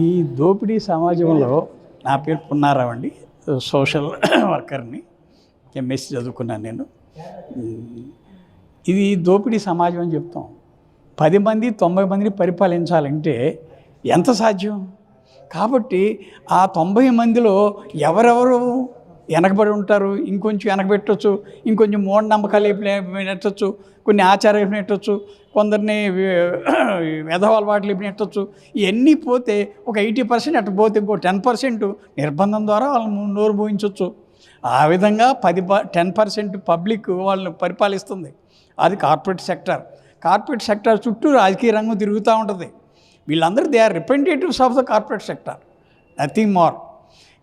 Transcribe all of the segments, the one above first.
ఈ దోపిడీ సమాజంలో నా పేరు పున్నారావు అండి, సోషల్ వర్కర్ని, ఎంఎస్సీ చదువుకున్నాను నేను. ఇది దోపిడీ సమాజం అని చెప్తాం. 10 మంది 90 మందిని పరిపాలించాలంటే ఎంత సాధ్యం? కాబట్టి ఆ 90 మందిలో ఎవరెవరు వెనకబడి ఉంటారు, ఇంకొంచెం వెనకబెట్టవచ్చు, ఇంకొంచెం మూఢనమ్మకాలు నెట్టచ్చు, కొన్ని ఆచారాలు నెట్టచ్చు, కొందరిని వెధవ అలవాట్లు నెట్టచ్చు. ఇవన్నీ పోతే ఒక 80% అటు పోతే ఇంకో 10% నిర్బంధం ద్వారా వాళ్ళని నోరు పోయించవచ్చు. ఆ విధంగా 10% పబ్లిక్ వాళ్ళని పరిపాలిస్తుంది. అది కార్పొరేట్ సెక్టర్. కార్పొరేట్ సెక్టర్ చుట్టూ రాజకీయ రంగం తిరుగుతూ ఉంటుంది. వీళ్ళందరూ they are representatives of the corporate sector, nothing more.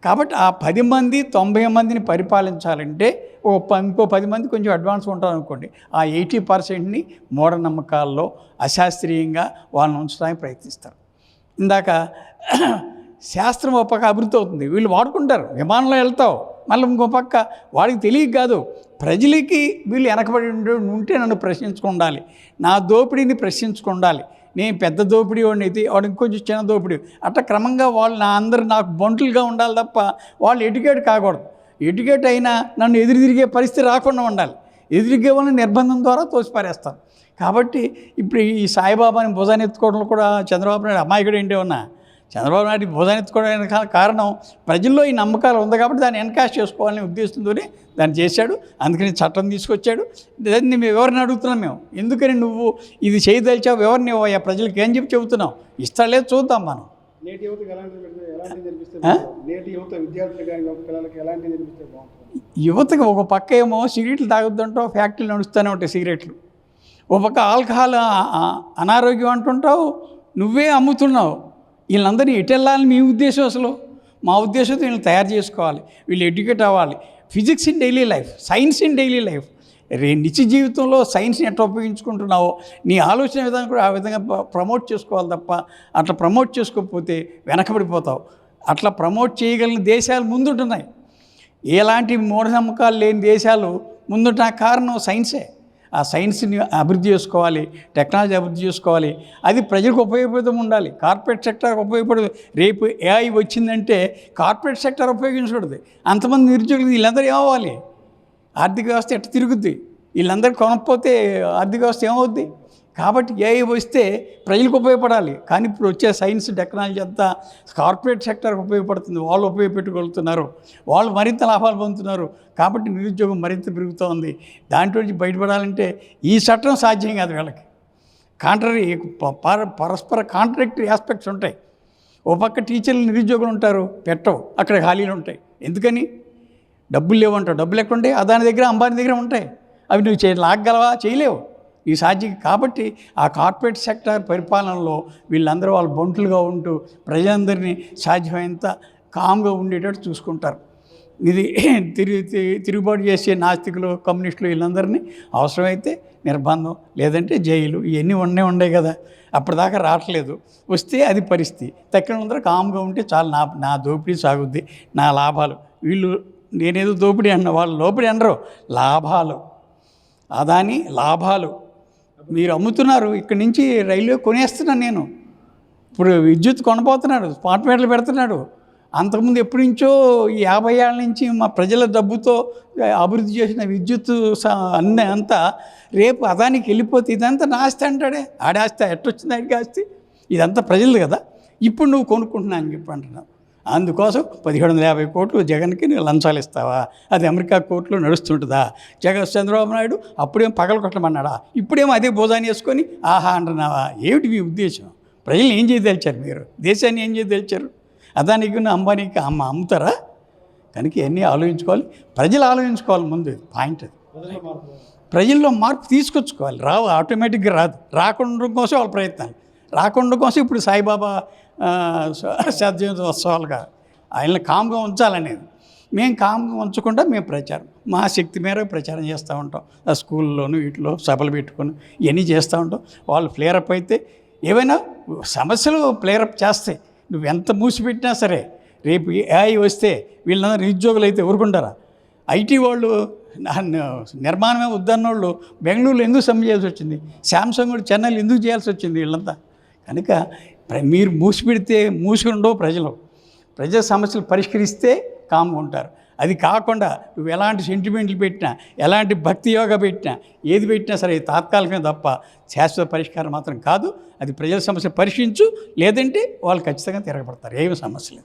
కాబట్టి ఆ 10 మంది 90 మందిని పరిపాలించాలంటే ఇంకో 10 మంది కొంచెం అడ్వాన్స్ ఉంటారు అనుకోండి. ఆ 80%ని మూఢనమ్మకాల్లో అశాస్త్రీయంగా వాళ్ళని ఉంచడానికి ప్రయత్నిస్తారు. ఇందాక శాస్త్రం ఒక పక్క అభివృద్ధి అవుతుంది, వీళ్ళు వాడుకుంటారు. విమానంలో వెళ్తావు, మళ్ళీ ఇంకో పక్క వాడికి తెలియక కాదు, ప్రజలకి వీళ్ళు వెనకబడి ఉంటే నన్ను ప్రశ్నించుకుండాలి, నా దోపిడీని ప్రశ్నించుకుండాలి. నేను పెద్ద దోపిడీ వాడిని అయితే వాడు ఇంకొంచెం చిన్న దోపిడీ, అట్లా క్రమంగా వాళ్ళు అందరూ నాకు బంటులుగా ఉండాలి తప్ప వాళ్ళు ఎడ్యుకేట్ కాకూడదు. ఎడ్యుకేట్ అయినా నన్ను ఎదురు తిరిగే పరిస్థితి రాకుండా ఉండాలి. ఎదురిగే వాళ్ళని నిర్బంధం ద్వారా తోసిపారేస్తాను. కాబట్టి ఇప్పుడు ఈ సాయిబాబాని భుజాన్ని ఎత్తుకోవడంలో కూడా చంద్రబాబు నాయుడు అమాయకుడు ఏంటి ఉన్నా, చంద్రబాబు నాయుడు భుజాన్ని ఎత్తుకోవడానికి కారణం ప్రజల్లో ఈ నమ్మకాలు ఉంది కాబట్టి దాన్ని ఎన్కాష్ చేసుకోవాలనే ఉద్దేశంతోనే దాన్ని చేశాడు. అందుకని చట్టం తీసుకొచ్చాడు. దాన్ని మేము ఎవరిని అడుగుతున్నాం, మేము ఎందుకని నువ్వు ఇది చేయదలిచావు, ఎవరిని ఇవ్వయా, ప్రజలకు ఏం చెప్పి చెబుతున్నావు, ఇస్తాలేదు చూద్దాం మనం. నేటి యువతకు యువతకు ఒక పక్క ఏమో సిగరెట్లు తాగొద్దంటావు, ఫ్యాక్టరీలు నడుస్తూనే ఉంటాయి సిగరెట్లు. ఒక పక్క ఆల్కహాల్ అనారోగ్యం అంటుంటావు, నువ్వే అమ్ముతున్నావు. వీళ్ళందరినీ ఎటు వెళ్ళాలని మీ ఉద్దేశం? అసలు మా ఉద్దేశంతో వీళ్ళని తయారు చేసుకోవాలి, వీళ్ళు ఎడ్యుకేట్ అవ్వాలి. Physics in daily life, science in daily life. నిత్య జీవితంలో సైన్స్ని ఎట్లా ఉపయోగించుకుంటున్నావో నీ ఆలోచన విధానం కూడా ఆ విధంగా ప్రమోట్ చేసుకోవాలి తప్ప అట్లా ప్రమోట్ చేసుకోకపోతే వెనకబడిపోతావు. అట్లా ప్రమోట్ చేయగలిగిన దేశాలు ముందుంటున్నాయి. ఎలాంటి మూఢనమ్మకాలు లేని దేశాలు ముందుంటున్న కారణం సైన్సే. ఆ సైన్స్ని అభివృద్ధి చేసుకోవాలి, టెక్నాలజీ అభివృద్ధి చేసుకోవాలి, అది ప్రజలకు ఉపయోగపడుతూ ఉండాలి. కార్పొరేట్ సెక్టర్ ఉపయోగపడదు. రేపు ఏఐ వచ్చిందంటే కార్పొరేట్ సెక్టర్ ఉపయోగించకూడదు. అంతమంది నిరుద్యోగులు వీళ్ళందరూ ఏమవ్వాలి? ఆర్థిక వ్యవస్థ ఎట్లా తిరుగుద్ది? వీళ్ళందరూ కొనకపోతే ఆర్థిక వ్యవస్థ ఏమవుద్ది? కాబట్టి ఏఐ వస్తే ప్రజలకు ఉపయోగపడాలి. కానీ ఇప్పుడు వచ్చే సైన్స్ టెక్నాలజీ అంతా కార్పొరేట్ సెక్టర్కి ఉపయోగపడుతుంది. వాళ్ళు ఉపయోగపెట్టుకోగలుగుతున్నారు, వాళ్ళు మరింత లాభాలు పొందుతున్నారు. కాబట్టి నిరుద్యోగం మరింత పెరుగుతోంది. దాంట్లో నుంచి బయటపడాలంటే ఈ చట్టం సాధ్యం కాదు. వీళ్ళకి కాంట్రరీ పరస్పర కాంట్రాక్టరీ ఆస్పెక్ట్స్ ఉంటాయి. ఓ పక్క టీచర్లు నిరుద్యోగులు ఉంటారు, పెట్టవు, అక్కడ ఖాళీలు ఉంటాయి. ఎందుకని? డబ్బులు లేవంటావు. డబ్బులు ఎక్కడ ఉంటాయి? అదాని దగ్గర, అంబానీ దగ్గర ఉంటాయి. అవి నువ్వు లాగగలవా? చేయలేవు. ఈ సాధ్యం. కాబట్టి ఆ కార్పొరేట్ సెక్టర్ పరిపాలనలో వీళ్ళందరూ వాళ్ళు బంటులుగా ఉంటూ ప్రజలందరినీ సాధ్యమైనంత కామ్గా ఉండేటట్టు చూసుకుంటారు. ఇది తిరుగుబాటు చేసే నాస్తికులు, కమ్యూనిస్టులు వీళ్ళందరినీ అవసరమైతే నిర్బంధం, లేదంటే జైలు, ఇవన్నీ ఉండే కదా. అప్పటిదాకా రావట్లేదు. వస్తే అది పరిస్థితి. తక్కినందరూ కామ్గా ఉంటే చాలు, నా దోపిడీ సాగుద్ది, నా లాభాలు. వీళ్ళు నేనేదో దోపిడీ అన్న, వాళ్ళు దోపిడీ అనరు, లాభాలు. అదాని లాభాలు మీరు అమ్ముతున్నారు. ఇక్కడి నుంచి రైల్వే కొనేస్తున్నాను నేను. ఇప్పుడు విద్యుత్ కొనబోతున్నాడు, స్మార్ట్ మీటర్లు పెడుతున్నాడు. అంతకుముందు ఎప్పటి నుంచో ఈ 50 ఏళ్ళ నుంచి మా ప్రజల డబ్బుతో అభివృద్ధి చేసిన విద్యుత్ అంతా రేపు అదానికి వెళ్ళిపోతే ఇదంతా నా ఆస్తి అంటాడే. ఆడాస్తి ఎట్టొచ్చింది? ఆడికి ఆస్తి ఇదంతా ప్రజలు కదా. ఇప్పుడు నువ్వు కొనుక్కుంటున్నా అని చెప్పి అంటున్నావు. అందుకోసం 1750 కోట్లు జగన్కి నువ్వు లంచాలు ఇస్తావా? అది అమెరికా కోర్టులో నడుస్తుంటుందా? చంద్రబాబు నాయుడు అప్పుడేం పగల కొట్టమన్నాడా? ఇప్పుడేమో అదే భోజనం వేసుకొని ఆహా అంటున్నావా? ఏమిటి మీ ఉద్దేశం? ప్రజల్ని ఏం చేయదలిచారు మీరు? దేశాన్ని ఏం చేయదలిచారు? అదానికి అంబానీకి అమ్ముతారా? కనుక ఇవన్నీ ఆలోచించుకోవాలి, ప్రజలు ఆలోచించుకోవాలి. ముందు పాయింట్ అది. ప్రజల్లో మార్పు తీసుకొచ్చుకోవాలి. రావు, ఆటోమేటిక్గా రాదు. రాకుండా కోసం వాళ్ళ ప్రయత్నాలు. రాకుండా కోసం ఇప్పుడు సాయిబాబా ఉత్సవాలుగా ఆయనని కామ్గా ఉంచాలనేది. మేము కామ్గా ఉంచకుండా మేము ప్రచారం, మా శక్తి మేరకు ప్రచారం చేస్తూ ఉంటాం. ఆ స్కూల్లోనూ వీటిలో సభలు పెట్టుకొని ఇవన్నీ చేస్తూ ఉంటాం. వాళ్ళు ఫ్లేరప్ అయితే ఏవైనా సమస్యలు ఫ్లేరప్ చేస్తాయి. నువ్వు ఎంత మూసిపెట్టినా సరే రేపు ఏఐ వస్తే వీళ్ళందరూ నిరుద్యోగులు అయితే ఊరుకుంటారా? ఐటీ వాళ్ళు నిర్మాణమే వద్దన్న వాళ్ళు బెంగళూరులో ఎందుకు సమ్మె చేయాల్సి వచ్చింది? శాంసంగ్ కూడా చెన్నైలో ఎందుకు చేయాల్సి వచ్చింది? వీళ్ళంతా కనుక మీరు మూసిపెడితే మూసుకుండవు ప్రజల సమస్యలు పరిష్కరిస్తే కామ్గా ఉంటారు. అది కాకుండా నువ్వు ఎలాంటి సెంటిమెంట్లు పెట్టినా, ఎలాంటి భక్తి యోగా పెట్టినా, ఏది పెట్టినా సరే తాత్కాలికమే తప్ప శాశ్వత పరిష్కారం మాత్రం కాదు. అది ప్రజల సమస్య పరిష్కరించు, లేదంటే వాళ్ళు ఖచ్చితంగా తిరగబడతారు. ఏమి సమస్య లేదు.